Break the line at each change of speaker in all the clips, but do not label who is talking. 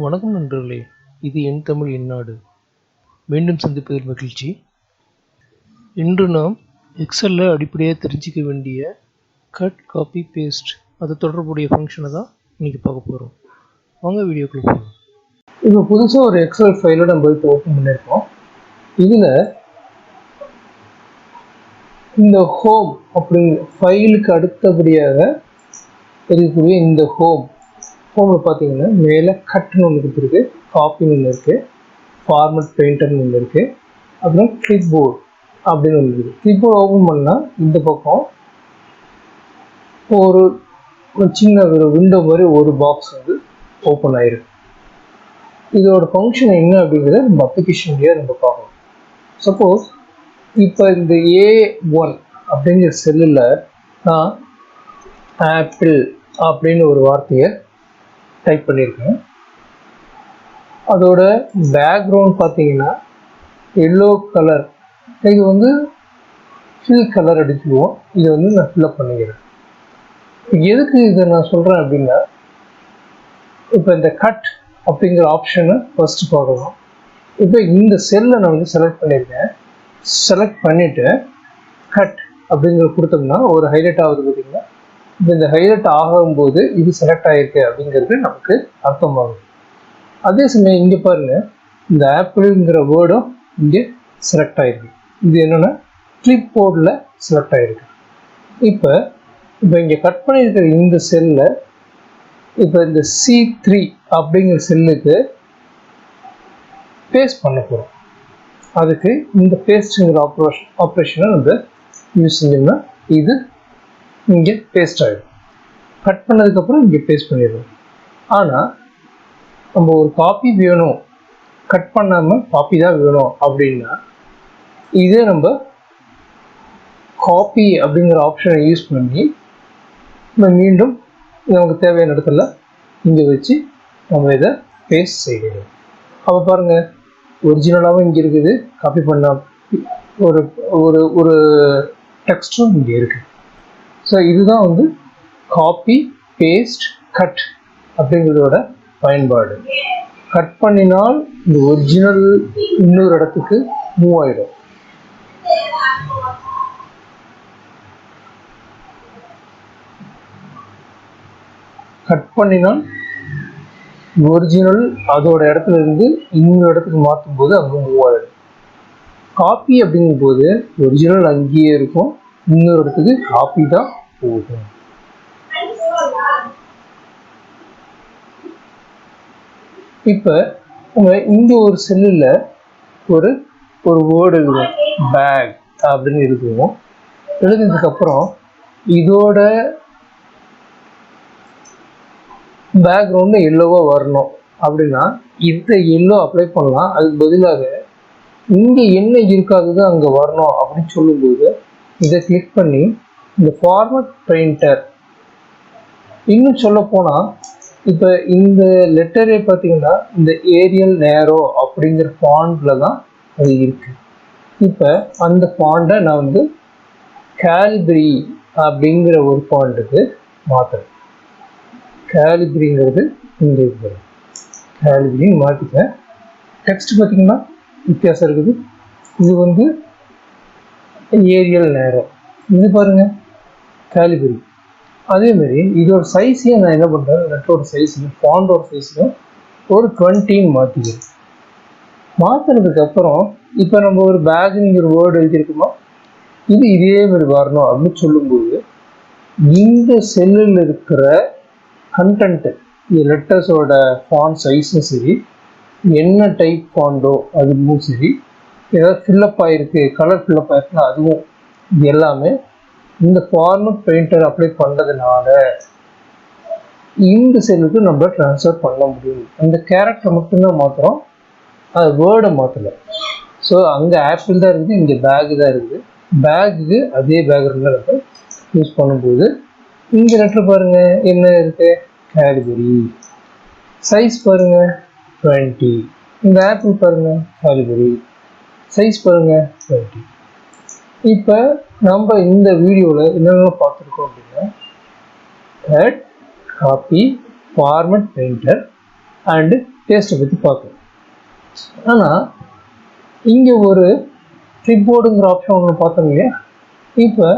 வணக்கம் நண்பர்களே, இது என் தமிழ் எந்நாடு. மீண்டும் சந்திப்பதில் மகிழ்ச்சி. இன்று நாம் எக்ஸலில் அடிப்படையாக தெரிஞ்சிக்க வேண்டிய கட், காப்பி, பேஸ்ட் அது தொடர்புடைய ஃபங்க்ஷனை தான் இன்றைக்கி பார்க்க போகிறோம். வாங்க வீடியோக்குள்ளே போகலாம். இப்போ புதுசாக ஒரு எக்ஸல் ஃபைலை நம்ம இப்போ ஓப்பன் பண்ணியிருக்கோம். இதில் இந்த ஹோம் அப்படிங்கிற ஃபைலுக்கு அடுத்தபடியாக இருக்கக்கூடிய இந்த ஹோமில் பார்த்தீங்கன்னா மேலே கட்னு ஒன்று கொடுத்துருக்கு, காப்பின்னு ஒன்று இருக்குது, ஃபார்மட் பெயிண்டர்னு ஒன்று இருக்குது, அப்புறம் கிளிப் போர்டு அப்படின்னு ஒன்று இருக்குது. கிளிப் போர்டு ஓப்பன் பண்ணால் இந்த பக்கம் ஒரு சின்ன ஒரு விண்டோ மாதிரி ஒரு பாக்ஸ் வந்து ஓப்பன் ஆயிருக்கு. இதோட ஃபங்க்ஷன் என்ன அப்படிங்கிறத நம்ம அப்ளிகேஷன்லேயே நம்ம பார்க்கணும். சப்போஸ் இப்போ இந்த A1 அப்படிங்கிற செல்லில் நான் ஆப்பிள் அப்படின்னு ஒரு வார்த்தையை டைப் பண்ணியிருக்கேன். அதோட பேக்ரவுண்ட் பார்த்தீங்கன்னா எல்லோ கலர், இது வந்து ஃபில் கலர் அடிச்சுக்குவோம். இதை வந்து நான் ஃபில்அப் பண்ணிக்கிறேன். எதுக்கு இதை நான் சொல்கிறேன் அப்படின்னா, இப்போ இந்த கட் அப்படிங்கிற ஆப்ஷனை ஃபஸ்ட்டு பார்க்கலாம். இப்போ இந்த செல்லை நான் வந்து செலக்ட் பண்ணியிருக்கேன். செலக்ட் பண்ணிவிட்டு கட் அப்படிங்கிற கொடுத்தோம்னா ஒரு ஹைலைட் ஆகுது. பார்த்தீங்கன்னா இந்த ஹைலைட் ஆகும்போது இது செலக்ட் ஆகிருக்கு அப்படிங்கிறது நமக்கு அர்த்தமாகும். அதே சமயம் இங்கே பாருங்கள், இந்த ஆப்பிளுங்கிற வேர்டும் இங்கே செலக்ட் ஆகிருக்கு. இது என்னென்னா கிளிப் போர்டில் செலக்ட் ஆகிருக்கு. இப்போ இங்கே கட் பண்ணியிருக்கிற இந்த செல்லை இப்போ இந்த C3 அப்படிங்கிற செல்லுக்கு பேஸ்ட் பண்ண போகிறோம். அதுக்கு இந்த பேஸ்ட்டுங்கிற ஆப்ரேஷனை நம்ம யூஸ் செஞ்சோம்னா இது இங்கே பேஸ்ட் ஆகிடும். கட் பண்ணதுக்கப்புறம் இங்கே பேஸ்ட் பண்ணிடுவோம். ஆனால் நம்ம ஒரு காப்பி வேணும், கட் பண்ணாமல் காப்பி தான் வேணும் அப்படின்னா இதே நம்ம காப்பி அப்படிங்கிற ஆப்ஷனை யூஸ் பண்ணி நம்ம மீண்டும் நமக்கு தேவையான இடத்துல இங்கே வச்சு நம்ம இதை பேஸ்ட் செய்யணும். அப்போ பாருங்கள், ஒரிஜினலாகவும் இங்கே இருக்குது, காப்பி பண்ண ஒரு ஒரு ஒரு டெக்ஸ்டும் இங்கே இருக்குது. ஸோ இதுதான் வந்து காப்பி, பேஸ்ட், கட் அப்படிங்கிறதோட பயன்பாடு. கட் பண்ணினால் இந்த ஒரிஜினல் இன்னொரு இடத்துக்கு மூவ் ஆகிடும். கட் பண்ணினால் ஒரிஜினல் அதோட இடத்துல இருந்து இன்னொரு இடத்துக்கு மாற்றும் போது அங்கே மூவ் ஆகிடும். காப்பி அப்படிங்கும் போது ஒரிஜினல் அங்கேயே இருக்கும், இன்னொரு இடத்துக்கு காப்பி தான் போகும். இப்போ நம்ம இங்கே ஒரு செல்லில் ஒரு வேர்டு எழுதுவோம், பேக் அப்படின்னு எழுதுவோம். எழுதுனதுக்கப்புறம் இதோட பேக்ரவுண்டு எல்லோவாக வரணும் அப்படின்னா இந்த எல்லோ அப்ளை பண்ணலாம். அதுக்கு பதிலாக இங்கே என்ன இருக்காது அங்கே வரணும் அப்படின்னு சொல்லும்போது இதை கிளிக் பண்ணி இந்த ஃபார்மட் பெயிண்டர், இன்னும் சொல்ல போனால் இப்போ இந்த லெட்டரே பார்த்தீங்கன்னா இந்த ஏரியல் நேரோ அப்படிங்கிற ஃபாண்டில் தான் அது இருக்குது. இப்போ அந்த ஃபாண்டை நான் வந்து கேலிபிரி அப்படிங்கிற ஒரு ஃபாண்டுக்கு மாற்றுறேன். கேலிபிரிங்கிறது இங்கே இருக்குது, கேலிபிரின்னு மாற்றிட்டேன். டெக்ஸ்ட் பார்த்தீங்கன்னா வித்தியாசம் இருக்குது. இது வந்து ஏரியல் நேரோ, இது பாருங்கள் கேலிபிரி. அதேமாரி இதோட சைஸையும் நான் என்ன பண்ணுறேன், லெட்டரோட சைஸையும் ஃபாண்டோட சைஸையும் ஒரு 20 மாற்றிக்கிறேன். மாற்றினதுக்கப்புறம் இப்போ நம்ம ஒரு பேக்குங்கிற வேர்டு எழுதியிருக்கோமா, இது இதே மாதிரி வரணும் அப்படின்னு சொல்லும்போது இந்த செல்லில் இருக்கிற கண்டென்ட்டு, இந்த லெட்டர்ஸோட ஃபாண்ட் சைஸும் சரி, என்ன டைப் ஃபாண்டோ அதுவும் சரி, ஏதாவது ஃபில்லப் ஆகிருக்கு, கலர் ஃபில்லப் ஆகிருக்குன்னா அதுவும், இது எல்லாமே இந்த ஃபார்மட் பெயிண்டர் அப்ளை பண்ணுறதுனால இந்த செல்லுக்கு நம்ம ட்ரான்ஸ்ஃபர் பண்ண முடியும். அந்த கேரக்டர் மட்டும்தான் மாற்றுறோம், அது வேர்டை மாற்றலை. ஸோ அங்கே ஆப்பிள் தான் இருக்குது, இங்கே பேக்கு தான் இருக்குது. பேக்குக்கு அதே பேக்ரவுண்டில் நம்ம யூஸ் பண்ணும்போது இங்கே லெட்டர் பாருங்கள் என்ன இருக்குது, கேலிபரி. சைஸ் பாருங்கள் 20. இந்த ஆப்பிள் பாருங்கள் கேலிபரி, சைஸ் பாருங்கள் 20. இப்போ நம்ம இந்த வீடியோவில் என்னென்ன பார்த்துருக்கோம் அப்படின்னா, cut, copy, format painter and பேஸ்ட்டை பற்றி பார்க்கலாம். ஆனால் இங்கே ஒரு கிளிப்போர்டுங்கிற ஆப்ஷன் ஒன்று பார்த்தோம் இல்லையா? இப்போ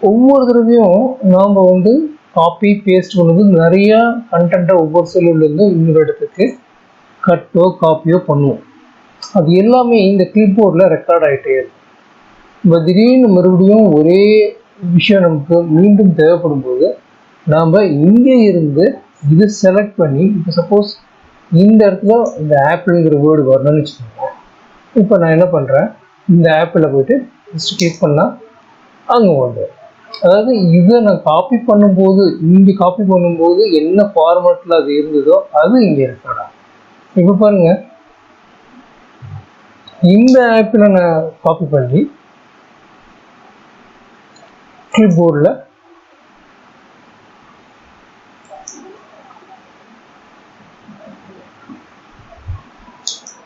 ஒவ்வொரு தடவையும் நாம் வந்து காப்பி பேஸ்ட் பண்ணும்போது நிறையா கண்டென்ட்டை ஒவ்வொரு செல்லுலேருந்து இன்னொரு இடத்துக்கு கட்டோ காப்பியோ பண்ணுவோம். அது எல்லாமே இந்த கிளிப்போர்டில் ரெக்கார்ட் ஆகிட்டே இருக்கும். இப்போ திடீர்னு மறுபடியும் ஒரே விஷயம் நமக்கு மீண்டும் தேவைப்படும் போது நாம் இங்கே இருந்து இது செலக்ட் பண்ணி, இப்போ சப்போஸ் இந்த இடத்துல இந்த ஆப்பிள்ங்கிற வேர்டு வரணும்னு வச்சுக்கோங்க. இப்போ நான் என்ன பண்ணுறேன், இந்த ஆப்பில் போய்ட்டு ஜஸ்ட் கிளிக் பண்ணால் அங்கே வந்துடும். அதாவது இதை நான் காப்பி பண்ணும்போது, இங்கே காப்பி பண்ணும்போது என்ன ஃபார்மேட்டில் அது இருந்ததோ அது இங்கே ரெக்கார்ட் ஆகும். இப்போ பாருங்கள், இந்த ஆப்பில் நான் காப்பி பண்ணி கீபோர்டில்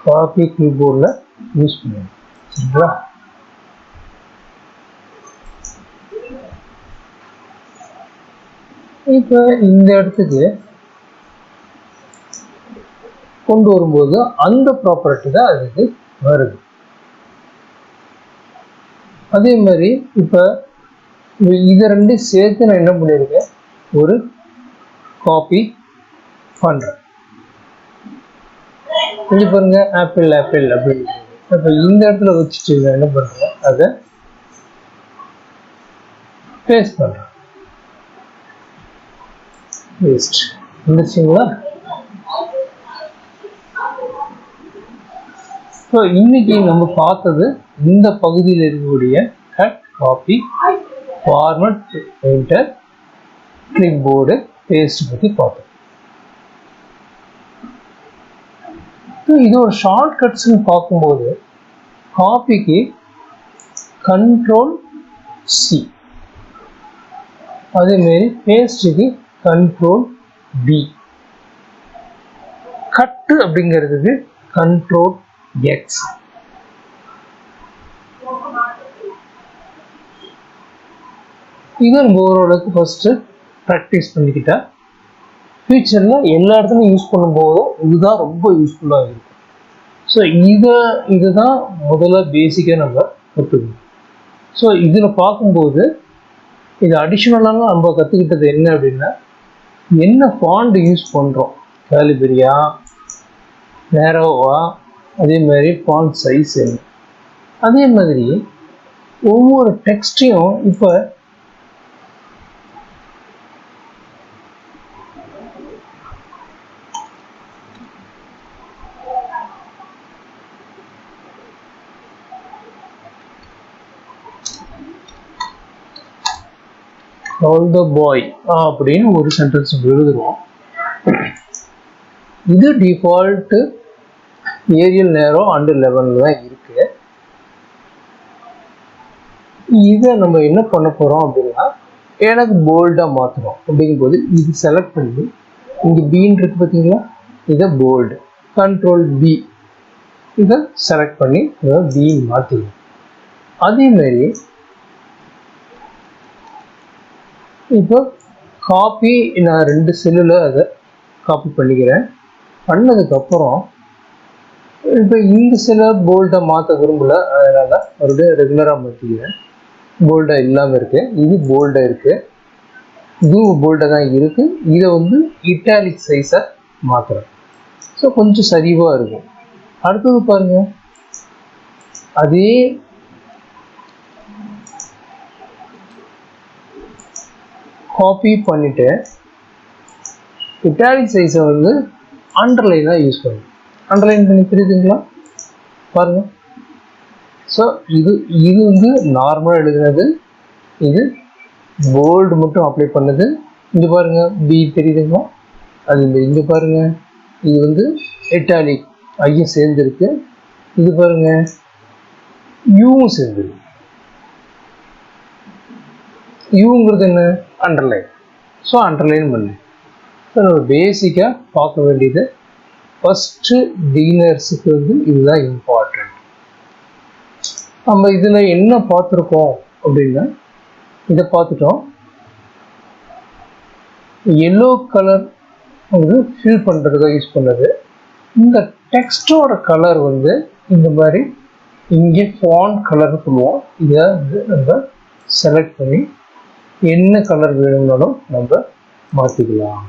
காப்பி கீபோர்டில் யூஸ் பண்ணுவேன். சரிங்களா? இப்போ இந்த இடத்துக்கு கொண்டு வரும்போது அந்த ப்ராப்பர்ட்டி தான் அதுக்கு வருது. அதே மாதிரி இப்போ இதை ரெண்டும் சேர்த்து நான் என்ன பண்ணியிருக்கேன், ஒரு காப்பி பண்ணுறேன். இங்கே பாருங்க, ஆப்பிள் ஆப்பிள் அப்படின்னு. இப்போ இந்த இடத்துல வச்சுட்டு நான் என்ன பண்ணுறேன், அதை பேஸ்ட் பண்ணுறேன். பேஸ்ட் வந்துச்சுங்களா? ஸோ இன்னைக்கு நம்ம பார்த்தது இந்த பகுதியில் இருக்கக்கூடிய cut, copy, format, enter, clipboard, paste பற்றி பார்த்தோம். இது ஒரு ஷார்ட் கட்ஸ்ன்னு பார்க்கும்போது காப்பிக்கு Ctrl+C, அதேமாரி பேஸ்ட்டுக்கு Ctrl+V, கட்டு அப்படிங்கிறதுக்கு Ctrl+X. இதை நம்ம ஓரளவுக்கு ஃபர்ஸ்ட் ப்ராக்டிஸ் பண்ணிக்கிட்டா ஃபியூச்சரில் எல்லா இடத்துலையும் யூஸ் பண்ணும்போதும் இதுதான் ரொம்ப யூஸ்ஃபுல்லாக இருக்கும். ஸோ இதுதான் முதல்ல பேசிக்காக நம்ம கற்றுக்கணும். ஸோ இதில் பார்க்கும்போது இது அடிஷ்னலாக நம்ம கற்றுக்கிட்டது என்ன அப்படின்னா, என்ன ஃபாண்ட் யூஸ் பண்ணுறோம், கேலிபரியா, நேரோவா, அதே மாதிரி ஃபாண்ட் சைஸ் என்ன, அதே மாதிரி ஒவ்வொரு டெக்ஸ்டையும் இப்போ ஆல் த பாய் அப்படின்னு ஒரு சென்டென்ஸ் எழுதுறோம். இது டிஃபால்ட்டு ஏரியல் நேரோ அண்டு 11 தான் இருக்கு. இதை நம்ம என்ன பண்ண போறோம் அப்படின்னா, எனக்கு போல்டா மாற்றணும் அப்படிங்கும்போது இது செலக்ட் பண்ணி இங்கே பீன் இருக்கு பார்த்தீங்களா, இதை போல்டு, Ctrl+B, இதை செலக்ட் பண்ணி இதை பீன் மாற்றிடும். அதே மாதிரி இப்போ காப்பி, நான் 2 செல்லில் அதை காப்பி பண்ணிக்கிறேன். பண்ணதுக்கப்புறம் இப்போ இந்த செல்லை போல்டாக மாற்ற விரும்பலை, அதனால் மறுபடியும் ரெகுலராக மாற்றிக்கிறேன். போல்டாக இல்லாமல் இருக்குது, இது போல்டாக இருக்குது, இதுவும் போல்டாக தான் இருக்குது. இதை வந்து இட்டாலிக் சைஸை மாற்றுறேன். ஸோ கொஞ்சம் சரிவாக இருக்கும். அடுத்தது பாருங்கள், அதே காப்பி பண்ணிவிட்டு இட்டாலிக் சைஸை வந்து அண்டர்லைன் தான் யூஸ் பண்ணுவேன். அண்டர்லைன் பண்ணி தெரியுதுங்களா பாருங்கள். ஸோ இது வந்து நார்மலாக எழுதுனது, இது போல்டு மட்டும் அப்ளை பண்ணுது. இங்கே பாருங்கள், பி தெரியுதுங்களா, அது இங்கே பாருங்கள், இது வந்து இட்டாலிக் ஐயும் சேர்ந்துருக்கு. இது பாருங்கள், யூவும் சேர்ந்துருக்கு. யூங்கிறது என்ன, அண்டர்லைன். ஸோ அண்டர்லைன் பண்ணு. ஸோ நம்ம பேசிக்காக பார்க்க வேண்டியது ஃபஸ்ட்டு பிகினர்ஸுக்கு வந்து இதுதான் இம்பார்ட்டண்ட். நம்ம இதில் என்ன பார்த்துருக்கோம் அப்படின்னா, இதை பார்த்துட்டோம். எல்லோ கலர் வந்து ஃபில் பண்ணுறதுக்காக யூஸ் பண்ணது. இந்த டெக்ஸ்டோட கலர் வந்து இந்த மாதிரி இங்கே ஃபாண்ட் கலர் சொல்லுவோம். இதை வந்து நம்ம செலக்ட் பண்ணி என்ன கலர் வேணும்னாலும் நம்ம மாற்றிக்கலாம்.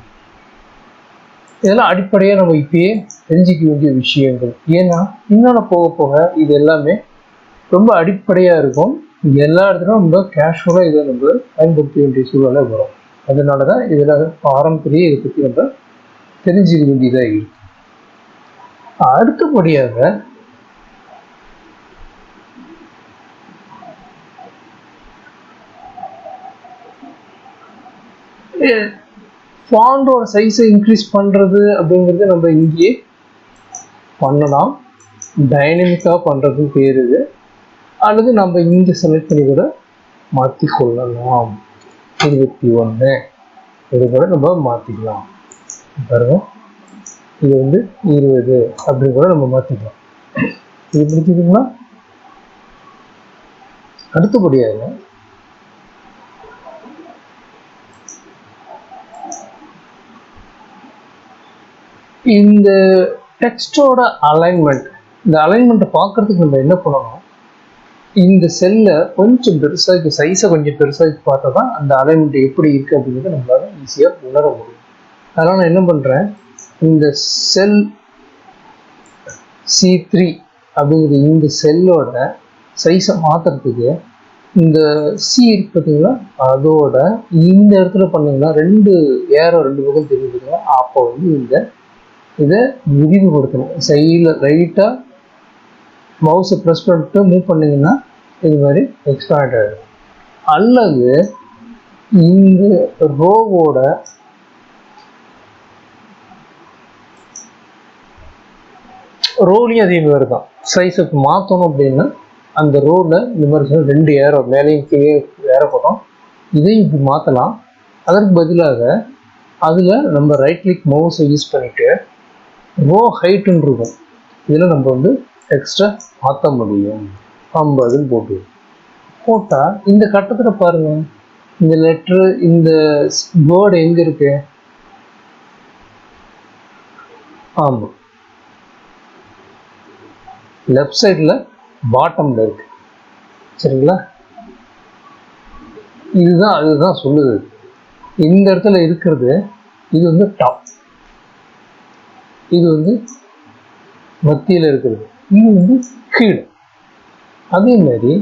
இதெல்லாம் அடிப்படையாக நம்ம இப்பயே தெரிஞ்சிக்க வேண்டிய விஷயங்கள். ஏன்னா இன்னொன்று போக போக இது எல்லாமே ரொம்ப அடிப்படையாக இருக்கும். எல்லா இடத்துலையும் நம்ம கேஷுவலாக இதை நம்ம பயன்படுத்த வேண்டிய சூழ்நிலை வரும். அதனால தான் இதில் பாரம்பரிய இதை பற்றி நம்ம தெரிஞ்சுக்க வேண்டியதாக இருக்கு. அடுத்தபடியாக ஃபாண்டோட சைஸை இன்க்ரீஸ் பண்ணுறது அப்படிங்கிறது நம்ம இங்கேயே பண்ணலாம். டைனமிக்காக பண்ணுறதுன்னு பேர் இது. அல்லது நம்ம இங்கே செலக்ட் பண்ணி கூட மாற்றி கொள்ளலாம். 21 இது கூட நம்ம மாற்றிக்கலாம். பாருங்க, இது வந்து 20 அப்படின்னு கூட நம்ம மாற்றிக்கலாம். இது பிடிக்குதுங்களா? அடுத்தபடியாக இந்த டெக்ஸ்டோட அலைன்மெண்ட், இந்த அலைன்மெண்ட்டை பார்க்கறதுக்கு நம்ம என்ன பண்ணணும், இந்த செல்லை கொஞ்சம் பெருசாக சைஸை கொஞ்சம் பெருசாக பார்த்தா தான் அந்த அலைன்மெண்ட் எப்படி இருக்குது அப்படிங்கிறத நம்மளால ஈஸியாக உணர முடியும். அதனால் நான் என்ன பண்ணுறேன், இந்த செல் C3 அப்படிங்கிற இந்த செல்லோட சைஸை மாற்றுறதுக்கு இந்த சி இருக்கு பார்த்தீங்களா, அதோட இந்த இடத்துல பண்ணிங்கன்னா ரெண்டு பக்கம் தெரியுதுங்க. அப்போ வந்து இதை விரிவுபடுத்தணும். சைடில் ரைட்டாக மவுஸை ப்ரெஸ் பண்ணிட்டு மூவ் பண்ணிங்கன்னா இது மாதிரி எக்ஸ்பேண்ட் ஆகிடும். அல்லது இந்த ரோவோட ரோலையும் அதே மாதிரி தான் சைஸுக்கு மாற்றணும். அப்படின்னா அந்த ரோவில் இந்த மாதிரி ரெண்டு மேலேயும் கீழே போட்டோம். இதையும் இப்படி மாற்றலாம். அதற்கு பதிலாக அதில் நம்ம ரைட் கிளிக் மவுஸை யூஸ் பண்ணிவிட்டு ரோ ஹைட்டுன்னு இருக்கும், இதில் நம்ம வந்து எக்ஸ்ட்ரா மாற்ற முடியும். 50 போட்டால் இந்த கட்டத்தில் பாருங்கள், இந்த லெட்ரு இந்த வேர்டு எங்கே இருக்கு? ஆமாம், லெஃப்ட் சைடில் பாட்டமில் இருக்கு. சரிங்களா? அதுதான் சொல்லுது. இந்த இடத்துல இருக்கிறது இது வந்து டாப், இது வந்து மத்தியில் இருக்கிறது, இது வந்து கீழே. அதே மாதிரி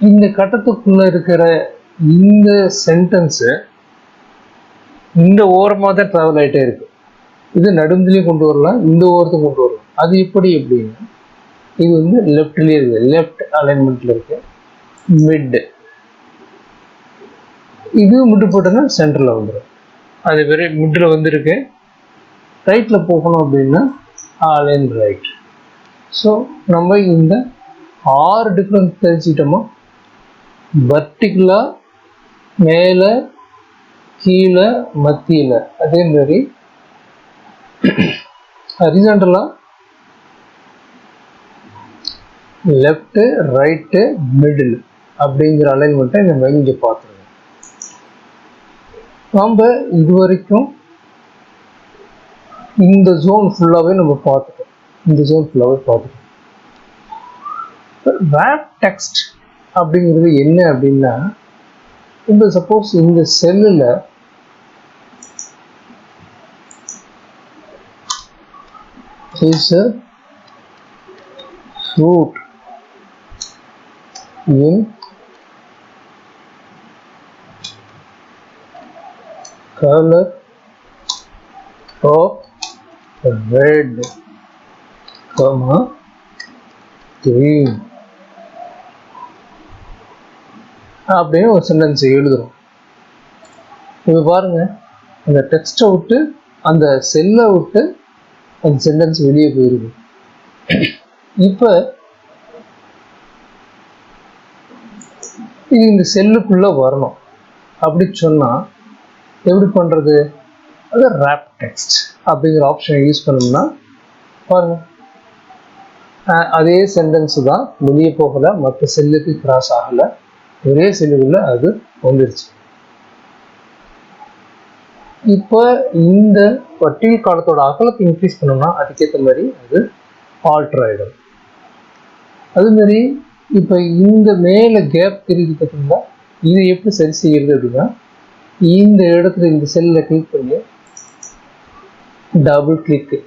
இந்த கட்டத்துக்குள்ள இருக்கிற இந்த சென்டென்ஸு இந்த ஓரமாக தான் ட்ராவல் ஆகிட்டே இருக்கு. இது நடுந்துலேயும் கொண்டு வரலாம், இந்த ஓரத்துக்கு கொண்டு வரலாம். அது எப்படின்னா இது வந்து லெஃப்ட்லேயே இருக்குது, லெஃப்ட் அலைன்மெண்ட்டில் இருக்கு. மிட் இது மிட்டு போட்டோன்னா சென்டரில் வந்துடும். அது பேர் மிட்டில் வந்துருக்கு. ரைட்டில் போகணும் அப்படின்னா அலைன் ரைட். ஸோ நம்ம இந்த 6 டிஃப்ரென்ஸ் தெரிஞ்சுக்கிட்டோமா, வர்டிகுலாக மேலே கீழே மத்தியில், அதே மாதிரி ஹரிசாண்டலாக லெஃப்ட்டு ரைட்டு மிடில் அப்படிங்கிற அலைன்மெண்ட்டை நம்ம இங்கே பார்த்துருக்கோம். நம்ம இது வரைக்கும் இந்த ஜோன் ஃபுல்லாகவே நம்ம பார்த்துட்டோம். ரேப் டெக்ஸ்ட் அப்படிங்கிறது என்ன அப்படின்னா, இந்த சப்போஸ் இந்த செல்லில் is a fruit in color of red, green அப்படின்னு ஒரு சென்டென்ஸ் எழுதுறோம். இப்போ பாருங்க, அந்த டெக்ஸ்ட்டை விட்டு அந்த செல்லை விட்டு அந்த சென்டென்ஸ் வெளியே போயிருக்கு. இப்போ இது இந்த செல்லுக்குள்ள வரணும் அப்படி சொன்னா எப்படி பண்றது? அது ரேப் டெக்ஸ்ட் அப்படிங்கிற ஆப்ஷனை யூஸ் பண்ணோம்னா பாருங்க, அதே சென்டென்ஸ் தான் வெளியே போகல, மற்ற செல்லுக்கு கிராஸ் ஆகல, ஒரே செல்லுக்குள்ள அது வந்துருச்சு. இப்போ இந்த பட்டியல் காலத்தோட அகலத்தை இன்க்ரீஸ் பண்ணோம்னா அதுக்கேற்ற மாதிரி அது ஆல்டர் ஆகிடும். அதுமாரி இப்போ இந்த மேலே கேப் தெரியுது பார்த்தீங்களா, இதை எப்படி சரி செய்யறது அப்படின்னா, இந்த இடத்துல இந்த செல்லில் கிளிக் பண்ணி டபுள் கிளிக்கு,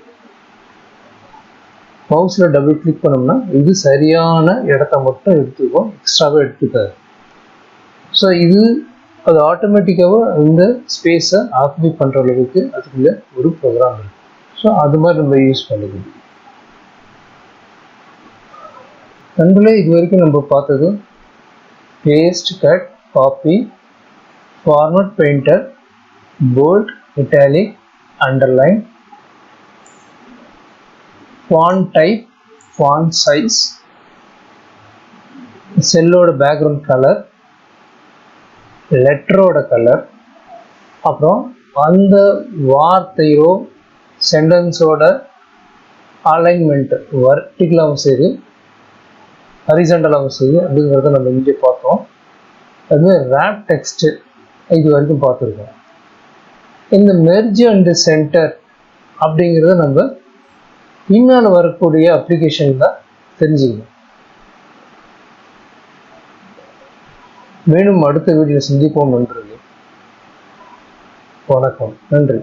மவுஸில் டபுள் கிளிக் பண்ணோம்னா இது சரியான இடத்த மட்டும் எடுத்துக்கும், எக்ஸ்ட்ராவாக எடுத்துக்காது. ஸோ இது அது ஆட்டோமேட்டிக்காக இந்த ஸ்பேஸை ஆக்குபை பண்ணுற அளவுக்கு அதுக்குள்ள ஒரு ப்ரோக்ராம் இருக்குது. ஸோ அது மாதிரி நம்ம யூஸ் பண்ணிக்கணும். நண்பர்களே, இது வரைக்கும் நம்ம பார்த்தது paste, cut, copy, format painter, bold, italic, underline, font type, font size, செல்லோட பேக்ரவுண்ட் கலர், லெட்டரோட கலர், அப்புறம் அந்த வார்த்தையோ சென்டென்ஸோட அலைன்மெண்ட் வர்டிகலாகவும் சரி ஹரிசாண்டலாகவும் சரி அப்படிங்கிறத நம்ம இங்கே பார்த்தோம். அதுமாதிரி ரேப் டெக்ஸ்ட்டு இது வரைக்கும் பார்த்துருக்கோம். இந்த மெர்ஜ் அண்ட் சென்டர் அப்படிங்கிறத நம்ம பின்னால் வரக்கூடிய அப்ளிகேஷன் தான் தெரிஞ்சுக்கணும். மேலும் அடுத்த வீடியோ சந்திப்போம். நன்றி, வணக்கம், நன்றி.